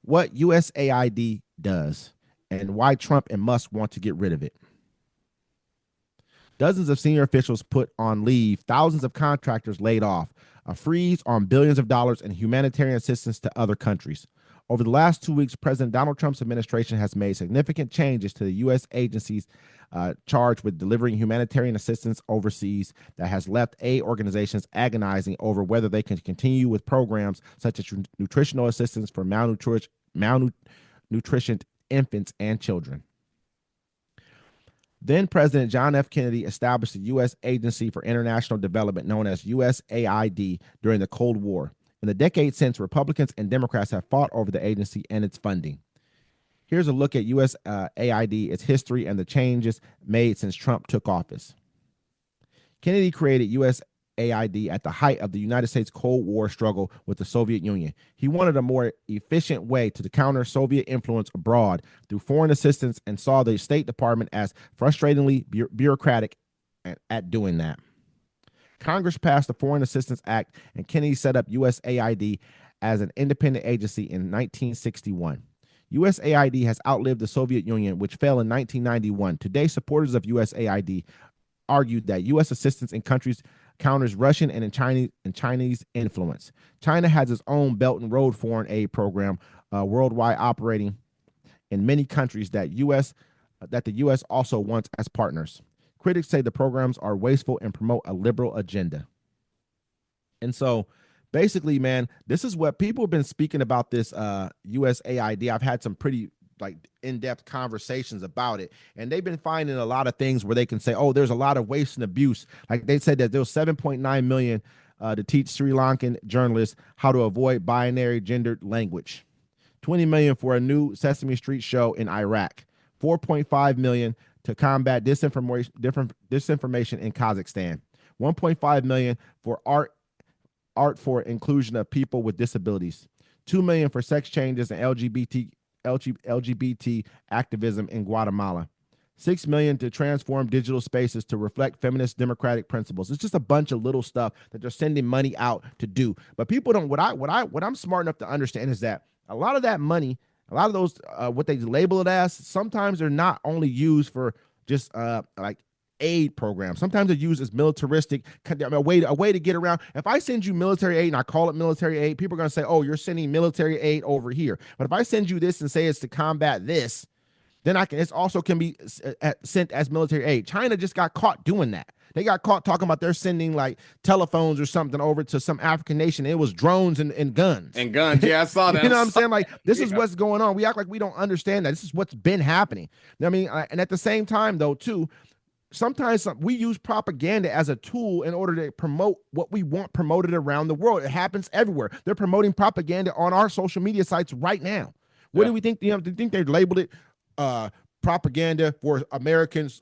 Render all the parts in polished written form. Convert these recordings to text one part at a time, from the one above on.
what USAID does and why Trump and Musk want to get rid of it. Dozens of senior officials put on leave, thousands of contractors laid off, a freeze on billions of dollars in humanitarian assistance to other countries. Over the last 2 weeks, President Donald Trump's administration has made significant changes to the U.S. agencies charged with delivering humanitarian assistance overseas that has left aid organizations agonizing over whether they can continue with programs such as nutritional assistance for malnutrition infants and children. Then President John F. Kennedy established the U.S. Agency for International Development, known as USAID, during the Cold War. In the decades since, Republicans and Democrats have fought over the agency and its funding. Here's a look at USAID, its history, and the changes made since Trump took office. Kennedy created USAID at the height of the United States Cold War struggle with the Soviet Union. He wanted a more efficient way to counter Soviet influence abroad through foreign assistance and saw the State Department as frustratingly bureaucratic at doing that. Congress passed the Foreign Assistance Act, and Kennedy set up USAID as an independent agency in 1961. USAID has outlived the Soviet Union, which fell in 1991. Today, supporters of USAID argued that U.S. assistance in countries counters Russian and Chinese influence. China has its own Belt and Road foreign aid program worldwide, operating in many countries that the U.S. also wants as partners. Critics say the programs are wasteful and promote a liberal agenda. And so basically, man, this is what people have been speaking about this USAID. I've had some pretty in-depth conversations about it, and they've been finding a lot of things where they can say, oh, there's a lot of waste and abuse. Like they said that there was 7.9 million to teach Sri Lankan journalists how to avoid binary gendered language, 20 million for a new Sesame Street show in Iraq, 4.5 million to combat disinformation in Kazakhstan, 1.5 million for art for inclusion of people with disabilities, 2 million for sex changes and LGBT activism in Guatemala, 6 million to transform digital spaces to reflect feminist democratic principles. It's just a bunch of little stuff that they're sending money out to do. But people don't. What I'm smart enough to understand is that a lot of that money, a lot of those, what they label it as, sometimes they're not only used for just like aid programs. Sometimes they're used as militaristic, a way to get around. If I send you military aid and I call it military aid, people are going to say, oh, you're sending military aid over here. But if I send you this and say it's to combat this, then it also can be sent as military aid. China just got caught doing that. They got caught talking about they're sending like telephones or something over to some African nation. It was drones and guns. And guns, yeah, I saw that. You know what I'm saying? Like, this is what's going on. We act like we don't understand that. This is what's been happening. I mean, and at the same time, though, too, sometimes we use propaganda as a tool in order to promote what we want promoted around the world. It happens everywhere. They're promoting propaganda on our social media sites right now. What do we think? Do you think they labeled it propaganda for Americans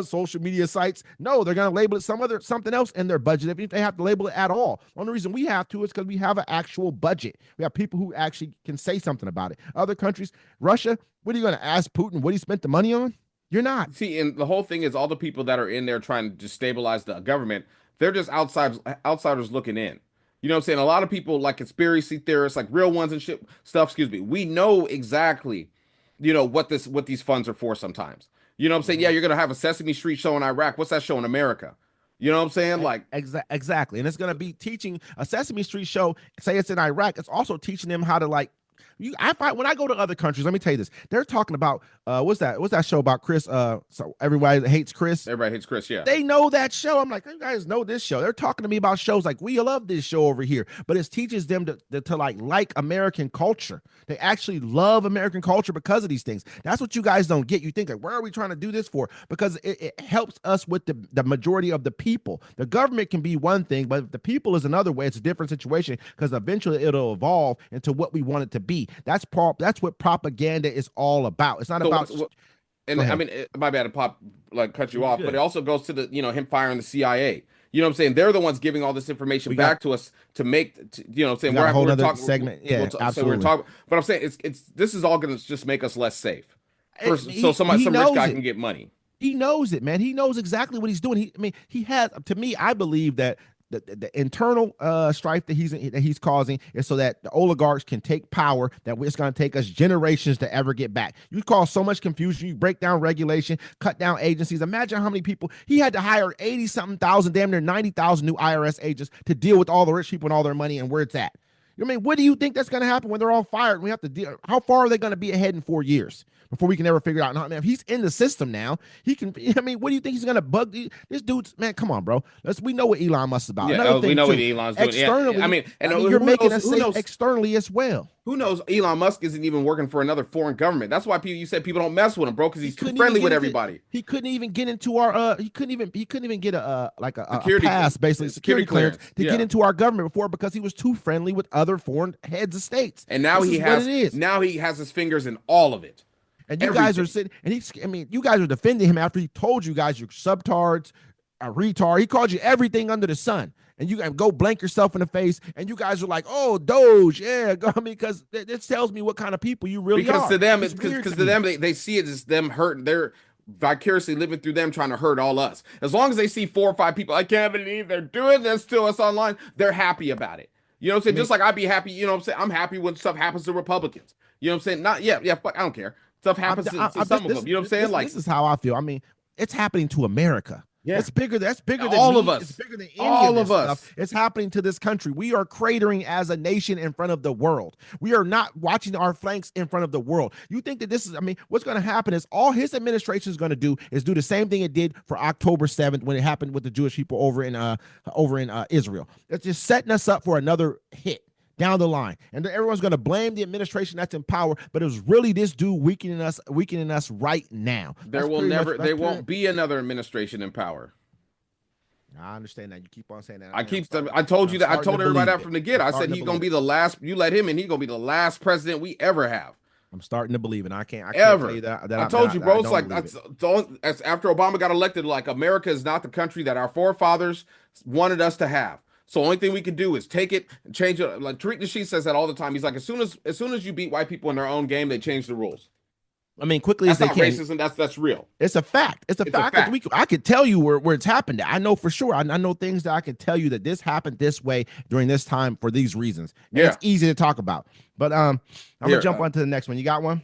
social media sites? No, they're going to label it something else in their budget if they have to label it at all. The only reason we have to is because we have an actual budget. We have people who actually can say something about it. Other countries, Russia, what are you going to ask Putin what he spent the money on? You're not. See, and the whole thing is all the people that are in there trying to destabilize the government, they're just outsiders looking in. You know what I'm saying? A lot of people, like conspiracy theorists, like real ones and stuff, we know exactly, what these funds are for sometimes. You know what I'm saying? Yeah, you're going to have a Sesame Street show in Iraq. What's that show in America? You know what I'm saying? Like exactly. And it's going to be teaching a Sesame Street show, say it's in Iraq. It's also teaching them how to I find when I go to other countries, let me tell you this. They're talking about what's that show about Chris? So everybody hates Chris. Everybody hates Chris, yeah. They know that show. I'm like, you guys know this show. They're talking to me about shows like we love this show over here, but it teaches them to like American culture. They actually love American culture because of these things. That's what you guys don't get. You think, like, where are we trying to do this for? Because it helps us with the majority of the people. The government can be one thing, but if the people is another way, it's a different situation because eventually it'll evolve into what we want it to be. That's what propaganda is all about. It's not about. And I mean, my bad to cut you off, but it also goes to the him firing the CIA. You know what I'm saying? They're the ones giving all this information back to us to make. You know what I'm saying? We're a whole other segment. Yeah, absolutely. So we're talking, but I'm saying this is all going to just make us less safe. So some rich guy can get money. He knows it, man. He knows exactly what he's doing. He has. To me, I believe that the internal strife that he's causing is so that the oligarchs can take power that it's going to take us generations to ever get back. You cause so much confusion. You break down regulation, cut down agencies. Imagine how many people he had to hire 80 something thousand, damn near 90,000 new IRS agents to deal with all the rich people and all their money and where it's at. I mean, what do you think that's going to happen when they're all fired? We have to deal. How far are they going to be ahead in 4 years before we can ever figure it out? Now, man, if he's in the system now, he can. I mean, what do you think he's going to bug this dude's? Man, come on, bro. We know what Elon Musk is about. Yeah, Another thing we know too, what Elon's doing. externally. Yeah. I mean, and you're making knows, us safe externally as well. Who knows? Elon Musk isn't even working for another foreign government. That's why you said people don't mess with him, bro, because he's too friendly with everybody. He couldn't even get into our. He couldn't even get a security pass, basically security clearance to get into our government before because he was too friendly with other foreign heads of states. And now he has his fingers in all of it. And you guys are sitting, and you guys are defending him after he told you guys you're subtards, a retard. He called you everything under the sun. And you can go blank yourself in the face, and you guys are like, "Oh, DOGE, yeah." I mean, because this tells me what kind of people you really are. Because to them, because to them, they see it as them hurting. They're vicariously living through them, trying to hurt all us. As long as they see 4 or 5 people, I can't believe they're doing this to us online. They're happy about it. You know what I'm saying? Just like I'd be happy. You know what I'm saying? I'm happy when stuff happens to Republicans. You know what I'm saying? Not yeah. Fuck, I don't care. Stuff happens to some of them. You know what I'm saying? This is how I feel. I mean, it's happening to America. Yeah. That's bigger than all of us. It's bigger than all of us. Stuff. It's happening to this country. We are cratering as a nation in front of the world. We are not watching our flanks in front of the world. You think that this is, I mean, what's going to happen is all his administration is going to do is do the same thing it did for October 7th when it happened with the Jewish people over in Israel. It's just setting us up for another hit down the line, and everyone's going to blame the administration that's in power, but it was really this dude weakening us right now. There won't be another administration in power. I understand that. You keep on saying that. I told you that. I told everybody that from the get. I said he's going to be the last. You let him in, he's going to be the last president we ever have. I'm starting to believe it. I can't ever. Tell you that I told you, bro. It's like after Obama got elected, like America is not the country that our forefathers wanted us to have. So the only thing we can do is take it and change it. Like Tariq Nasheed says that all the time. He's like, as soon as you beat white people in their own game, they change the rules. I mean, quickly as they can. That's not racism. That's real. It's a fact. It's a fact. I could tell you where it's happened. I know for sure. I know things that I can tell you that this happened this way during this time for these reasons. And it's easy to talk about. But I'm gonna jump on to the next one. You got one?